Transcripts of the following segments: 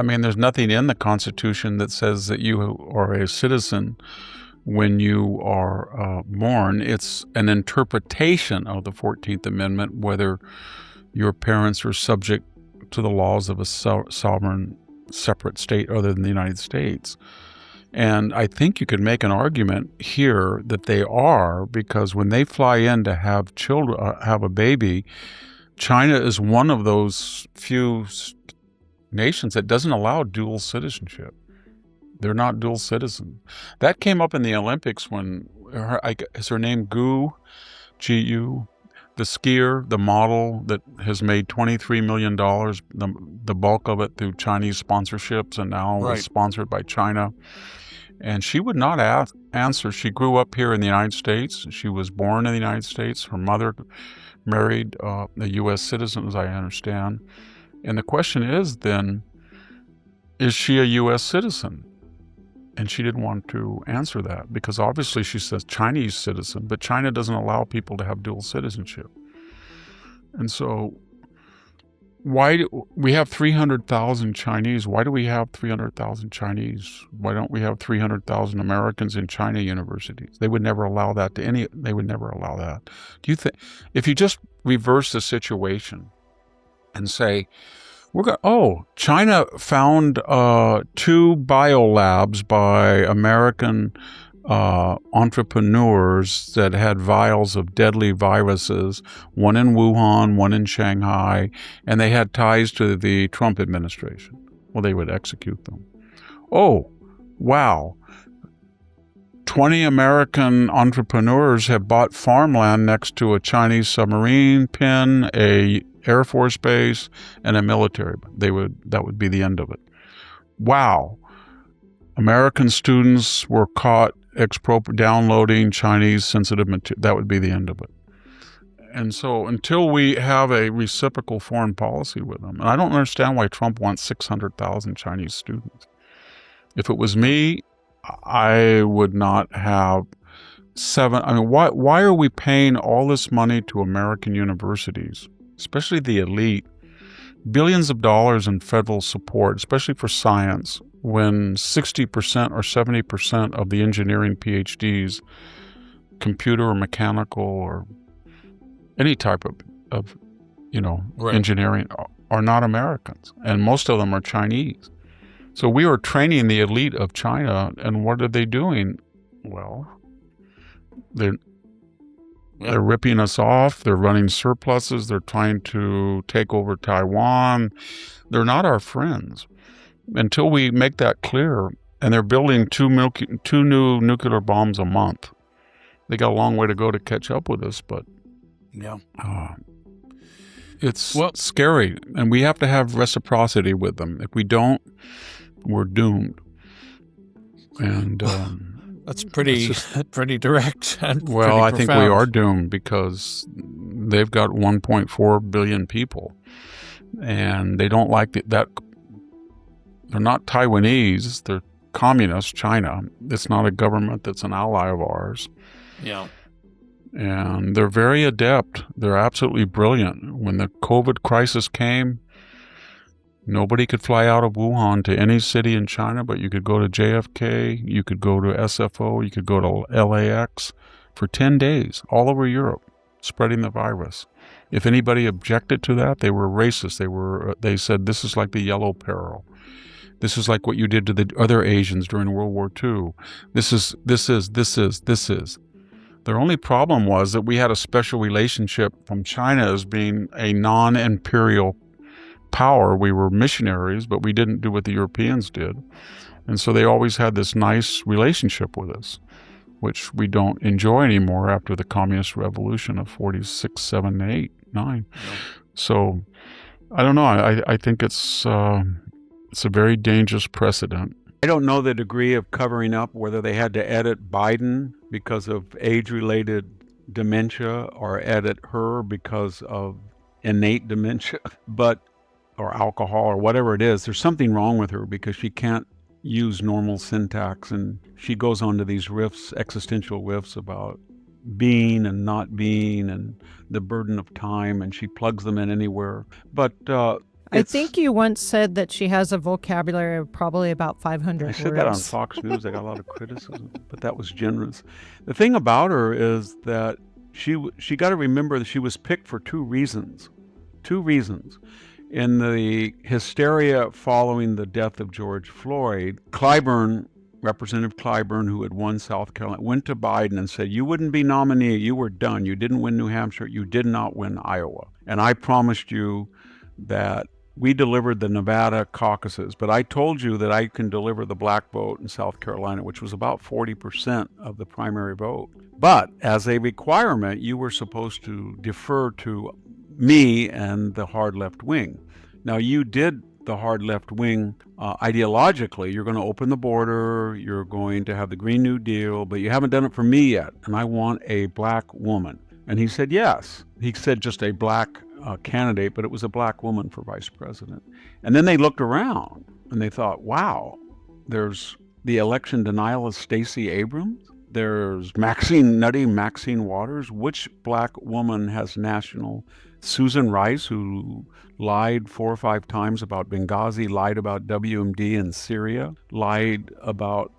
I mean, there's nothing in the Constitution that says that you are a citizen when you are born. It's an interpretation of the 14th Amendment, whether your parents are subject to the laws of a sovereign separate state other than the United States. And I think you could make an argument here that they are, because when they fly in to have children, have a baby, China is one of those few nations that doesn't allow dual citizenship. They're not dual citizens. That came up in the Olympics when, is her name Gu, the skier, the model that has made $23 million, the bulk of it through Chinese sponsorships, and now is sponsored by China. And she would not answer. She grew up here in the United States. She was born in the United States. Her mother married a U.S. citizen, as I understand. And the question is then, is she a U.S. citizen? And she didn't want to answer that because obviously she says Chinese citizen, but China doesn't allow people to have dual citizenship. And so why do we have 300,000 Chinese? Why do we have 300,000 Chinese? Why don't we have 300,000 Americans in China universities? They would never allow that they would never allow that. Do you think, if you just reverse the situation and say, China found 2 biolabs by American entrepreneurs that had vials of deadly viruses, one in Wuhan, one in Shanghai, and they had ties to the Trump administration. Well, they would execute them. Oh, wow. 20 American entrepreneurs have bought farmland next to a Chinese submarine pin, a Air Force base, and a military. That would be the end of it. Wow. American students were caught downloading Chinese sensitive material. That would be the end of it. And so until we have a reciprocal foreign policy with them, and I don't understand why Trump wants 600,000 Chinese students. If it was me, I would not have 7. I mean, why are we paying all this money to American universities, especially the elite, billions of dollars in federal support, especially for science, when 60% or 70% of the engineering PhDs, computer or mechanical or any type of engineering, are not Americans, and most of them are Chinese. So we are training the elite of China, and what are they doing? Well, they're ripping us off. They're running surpluses. They're trying to take over Taiwan. They're not our friends. Until we make that clear, and they're building 2 new nuclear bombs a month. They got a long way to go to catch up with us, but it's scary, and we have to have reciprocity with them. If we don't, we're doomed. And that's pretty direct. And well, I think we profound. are doomed because they've got 1.4 billion people, and they don't like that. They're not Taiwanese. They're communist China. It's not a government that's an ally of ours. Yeah. And they're very adept. They're absolutely brilliant. When the COVID crisis came, nobody could fly out of Wuhan to any city in China, but you could go to JFK, you could go to SFO, you could go to LAX for 10 days all over Europe, spreading the virus. If anybody objected to that, they were racist. They said, this is like the yellow peril. This is like what you did to the other Asians during World War II. This is. Their only problem was that we had a special relationship from China as being a non-imperial power. We were missionaries, but we didn't do what the Europeans did. And so they always had this nice relationship with us, which we don't enjoy anymore after the communist revolution of 46, 7, 8, 9. So I don't know. I think it's a very dangerous precedent. I don't know the degree of covering up, whether they had to edit Biden because of age-related dementia or edit her because of innate dementia, or alcohol or whatever it is. There's something wrong with her because she can't use normal syntax, and she goes on to these riffs, existential riffs about being and not being and the burden of time, and she plugs them in anywhere. But I think you once said that she has a vocabulary of probably about 500 I words. said that on Fox News. I got a lot of criticism, but that was generous. The thing about her is that she got to remember that she was picked for two reasons. Two reasons. In the hysteria following the death of George Floyd, Representative Clyburn, who had won South Carolina, went to Biden and said, "You wouldn't be nominated. You were done. You didn't win New Hampshire. You did not win Iowa. And I promised you that we delivered the Nevada caucuses, but I told you that I can deliver the black vote in South Carolina, which was about 40% of the primary vote. But as a requirement, you were supposed to defer to me and the hard left wing. Now, you did the hard left wing ideologically. You're going to open the border, you're going to have the Green New Deal, but you haven't done it for me yet, and I want a black woman." And he said yes. He said just a black candidate, but it was a black woman for vice president. And then they looked around and they thought, wow, there's the election denial of Stacey Abrams. There's Maxine Waters. Which black woman has national? Susan Rice, who lied 4 or 5 times about Benghazi, lied about WMD in Syria, lied about,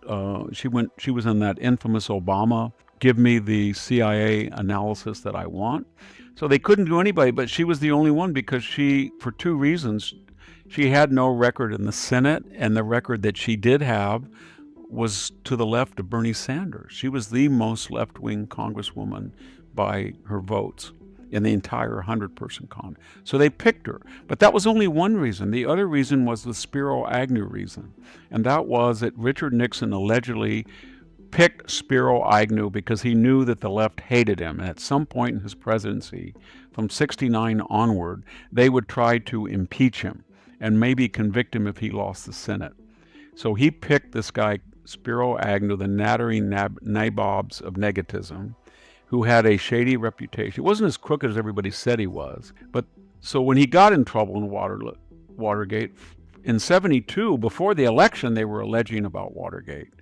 she was in that infamous Obama, give me the CIA analysis that I want. So they couldn't do anybody, but she was the only one because for two reasons, she had no record in the Senate, and the record that she did have was to the left of Bernie Sanders. She was the most left-wing congresswoman by her votes in the entire 100-person Congress. So they picked her. But that was only one reason. The other reason was the Spiro Agnew reason. And that was that Richard Nixon allegedly picked Spiro Agnew because he knew that the left hated him. And at some point in his presidency, from 69 onward, they would try to impeach him and maybe convict him if he lost the Senate. So he picked this guy, Spiro Agnew, the nattering nabobs of negativism, who had a shady reputation. He wasn't as crooked as everybody said he was. But so when he got in trouble in Watergate, in 72, before the election, they were alleging about Watergate.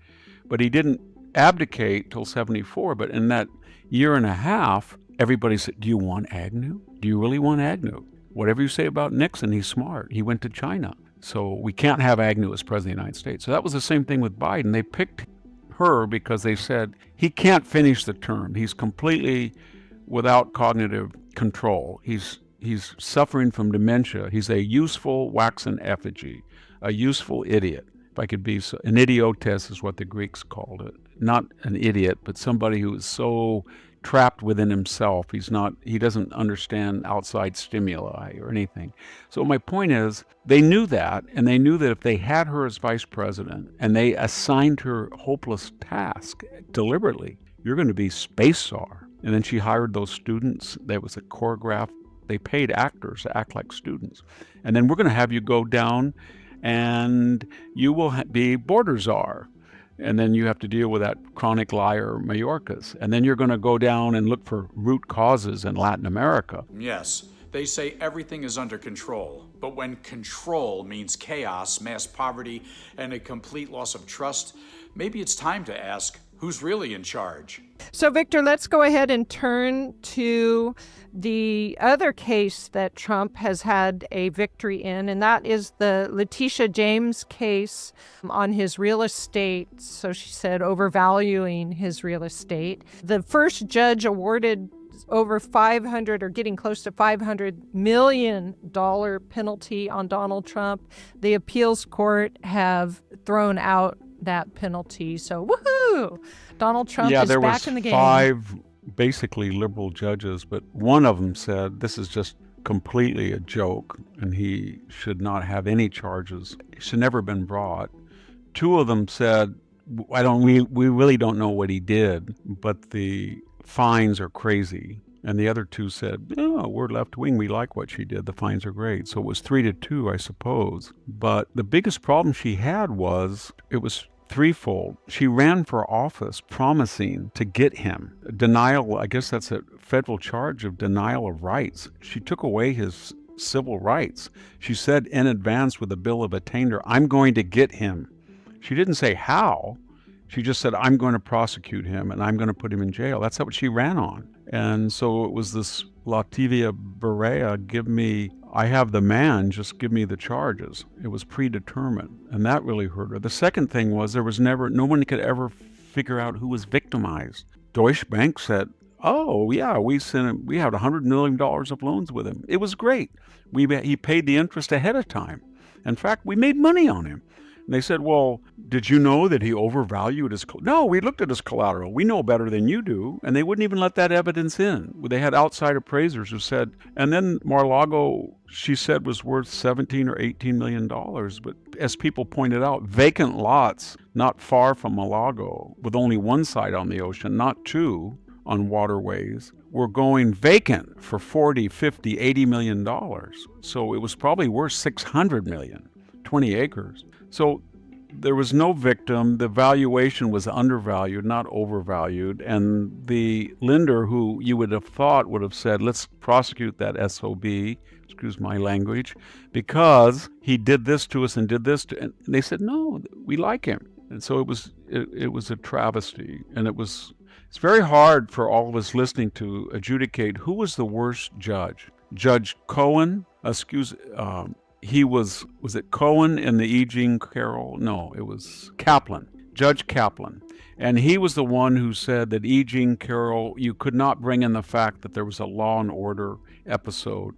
But he didn't abdicate till 74. But in that year and a half, everybody said, "Do you want Agnew? Do you really want Agnew? Whatever you say about Nixon, he's smart. He went to China. So we can't have Agnew as president of the United States." So that was the same thing with Biden. They picked her because they said he can't finish the term. He's completely without cognitive control. He's suffering from dementia. He's a useful waxen effigy, a useful idiot. If I could be so, an idiotes is what the Greeks called it. Not an idiot, but somebody who is so trapped within himself. He doesn't understand outside stimuli or anything. So my point is, they knew that, and they knew that if they had her as vice president and they assigned her hopeless task deliberately, you're going to be space czar. And then she hired those students. There was a choreograph. They paid actors to act like students. And then we're going to have you go down and you will be border czar. And then you have to deal with that chronic liar, Mayorkas. And then you're going to go down and look for root causes in Latin America. Yes, they say everything is under control. But when control means chaos, mass poverty, and a complete loss of trust, maybe it's time to ask, who's really in charge? So, Victor, let's go ahead and turn to the other case that Trump has had a victory in, and that is the Letitia James case on his real estate. So she said overvaluing his real estate. The first judge awarded over $500 or getting close to $500 million penalty on Donald Trump. The appeals court have thrown out that penalty. So, woohoo! Donald Trump is back in the game. Yeah, there was 5 basically liberal judges, but one of them said this is just completely a joke and he should not have any charges. He should never been brought. 2 of them said, we really don't know what he did, but the fines are crazy. And the other 2 said, "Oh, we're left-wing. We like what she did. The fines are great." So it was 3-2, I suppose. But the biggest problem she had was it was threefold. She ran for office promising to get him. Denial, I guess that's a federal charge of denial of rights. She took away his civil rights. She said in advance with the bill of attainder, "I'm going to get him." She didn't say how. She just said, I'm going to prosecute him and I'm going to put him in jail. That's what she ran on. And so it was this Lativia Berea, I have the man, just give me the charges. It was predetermined. And that really hurt her. The second thing was no one could ever figure out who was victimized. Deutsche Bank said, oh yeah, we had $100 million of loans with him. It was great. He paid the interest ahead of time. In fact, we made money on him. And they said, well, did you know that he overvalued his... No, we looked at his collateral. We know better than you do. And they wouldn't even let that evidence in. They had outside appraisers who said... And then Mar-a-Lago, she said, was worth $17 or $18 million. But as people pointed out, vacant lots not far from Mar-a-Lago, with only one side on the ocean, not two on waterways, were going vacant for $40, $50, $80 million. So it was probably worth $600 million, 20 acres. So there was no victim. The valuation was undervalued, not overvalued. And the lender, who you would have thought would have said, let's prosecute that SOB, excuse my language, because he did this to us and did this to... And they said, no, we like him. And so it was a travesty. And it's very hard for all of us listening to adjudicate who was the worst judge. Judge Cohen, he was it Cohen in the E. Jean Carroll? No, it was Kaplan, Judge Kaplan. And he was the one who said that E. Jean Carroll, you could not bring in the fact that there was a Law and Order episode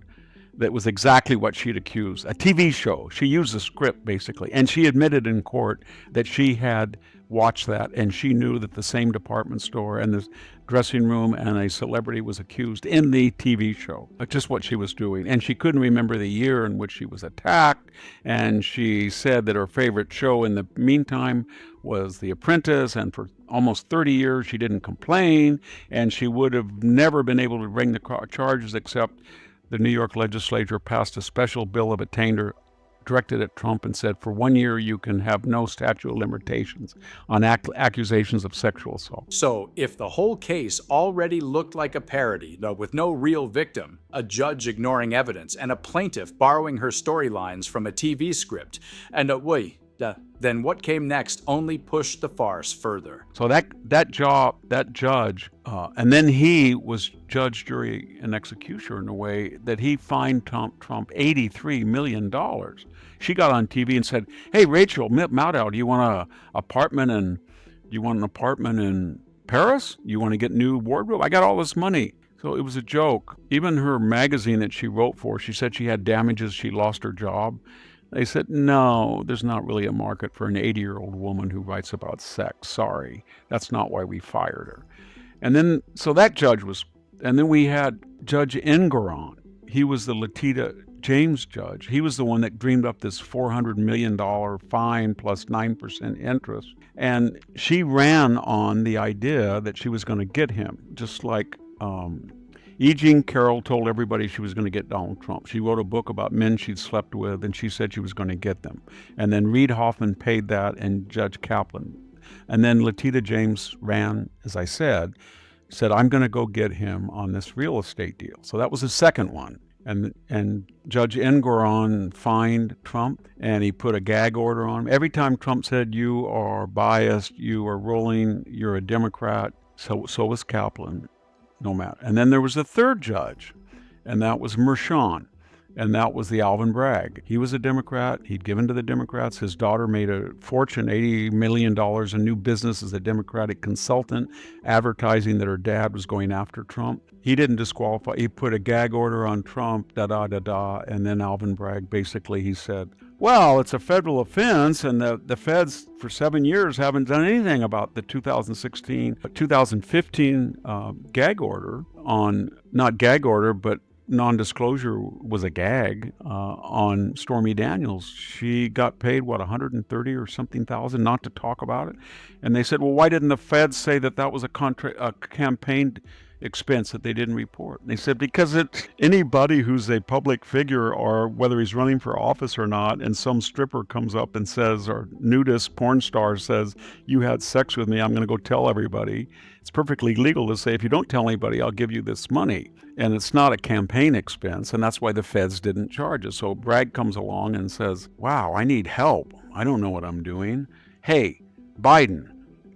that was exactly what she'd accused, a TV show. She used the script, basically. And she admitted in court that she had watched that, and she knew that the same department store and the dressing room and a celebrity was accused in the TV show. Just what she was doing. And she couldn't remember the year in which she was attacked. And she said that her favorite show in the meantime was The Apprentice. And for almost 30 years, she didn't complain. And she would have never been able to bring the charges, except the New York legislature passed a special bill of attainder directed at Trump and said, for 1 year, you can have no statute of limitations on accusations of sexual assault. So if the whole case already looked like a parody, though with no real victim, a judge ignoring evidence, and a plaintiff borrowing her storylines from a TV script, and then what came next only pushed the farce further. So that judge, and then he was judge, jury, and executioner in a way that he fined Trump $83 million. She got on TV and said, hey, Rachel Maddow, do you want an apartment in Paris? You want to get new wardrobe? I got all this money. So it was a joke. Even her magazine that she wrote for, she said she had damages, she lost her job. They said, no, there's not really a market for an 80-year-old woman who writes about sex. Sorry, that's not why we fired her. And then, so that judge was, and then we had Judge Engoron. He was the Letitia James judge. He was the one that dreamed up this $400 million fine plus 9% interest. And she ran on the idea that she was going to get him, just like E. Jean Carroll told everybody she was going to get Donald Trump. She wrote a book about men she'd slept with, and she said she was going to get them. And then Reid Hoffman paid that, and Judge Kaplan. And then Letitia James ran, as I said, I'm going to go get him on this real estate deal. So that was the second one. And Judge Engoron fined Trump, and he put a gag order on him. Every time Trump said, you are biased, you are rolling, you're a Democrat, so was Kaplan. No matter. And then there was a third judge, and that was Mershon, and that was the Alvin Bragg. He was a Democrat. He'd given to the Democrats. His daughter made a fortune, $80 million in new business as a Democratic consultant, advertising that her dad was going after Trump. He didn't disqualify. He put a gag order on Trump, and then Alvin Bragg, basically, he said, well, it's a federal offense, and the feds for 7 years haven't done anything about the 2015 gag order on, not gag order, but non-disclosure was a gag on Stormy Daniels. She got paid, $130 or something thousand not to talk about it. And they said, well, why didn't the feds say that was a campaign expense that they didn't report? And they said, because anybody who's a public figure, or whether he's running for office or not, and some stripper comes up and says, or nudist porn star says, you had sex with me, I'm going to go tell everybody. It's perfectly legal to say, if you don't tell anybody, I'll give you this money. And it's not a campaign expense, and that's why the feds didn't charge it. So Bragg comes along and says, wow, I need help. I don't know what I'm doing. Hey, Biden,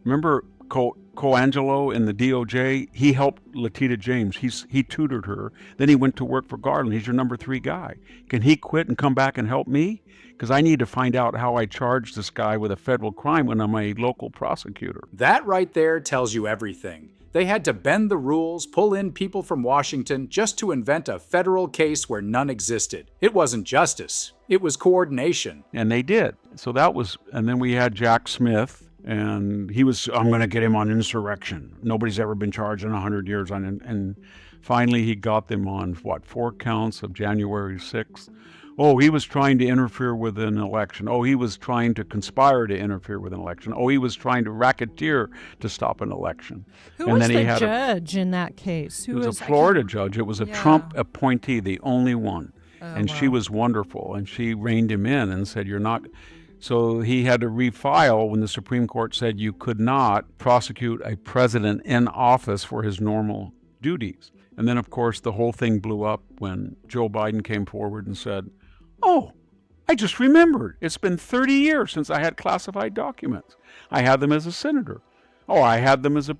Remember Coangelo in the DOJ? He helped Letitia James. He tutored her. Then he went to work for Garland. He's your number 3 guy. Can he quit and come back and help me? Because I need to find out how I charge this guy with a federal crime when I'm a local prosecutor. That right there tells you everything. They had to bend the rules, pull in people from Washington just to invent a federal case where none existed. It wasn't justice. It was coordination. And they did. So that was, and then we had Jack Smith, and I'm going to get him on insurrection. Nobody's ever been charged in 100 years on it. And finally he got them on, 4 counts of January 6th. Oh, he was trying to interfere with an election. Oh, he was trying to conspire to interfere with an election. Oh, he was trying to racketeer to stop an election. Who was the judge in that case? It was a Florida judge. It was a Trump appointee, the only one. And she was wonderful. And she reined him in and said, you're not... So he had to refile when the Supreme Court said you could not prosecute a president in office for his normal duties. And then, of course, the whole thing blew up when Joe Biden came forward and said, oh, I just remembered. It's been 30 years since I had classified documents. I had them as a senator. Oh, I had them as a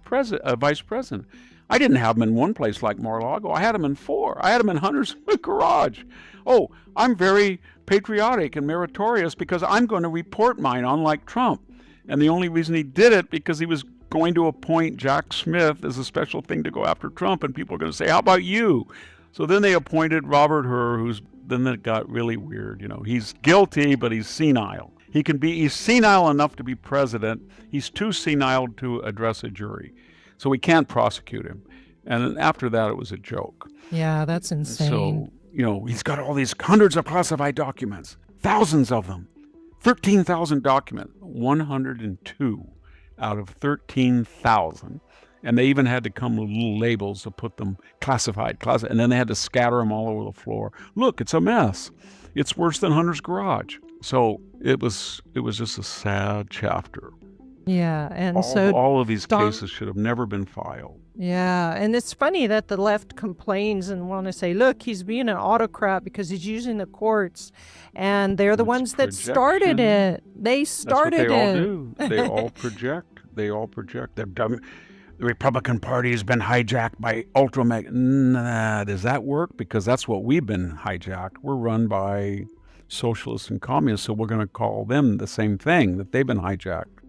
vice president. I didn't have them in one place like Mar-a-Lago. I had them in 4. I had them in Hunter's garage. Oh, I'm very patriotic and meritorious because I'm going to report mine, unlike Trump. And the only reason he did it because he was going to appoint Jack Smith as a special thing to go after Trump, and people are going to say, how about you? So then they appointed Robert Hur, then it got really weird. He's guilty, but he's senile. He's senile enough to be president. He's too senile to address a jury. So we can't prosecute him. And then after that, it was a joke. Yeah, that's insane. So, he's got all these hundreds of classified documents, thousands of them, 13,000 documents, 102 out of 13,000. And they even had to come with little labels to put them classified, and then they had to scatter them all over the floor. Look, it's a mess. It's worse than Hunter's garage. So it was just a sad chapter. Yeah, and all of these cases should have never been filed. Yeah, and it's funny that the left complains and want to say, look, he's being an autocrat because he's using the courts, and they're the ones that started it. They started it. That's what they all do. They all project. The Republican Party has been hijacked by does that work? Because that's what we've been hijacked. We're run by socialists and communists, so we're going to call them the same thing, that they've been hijacked.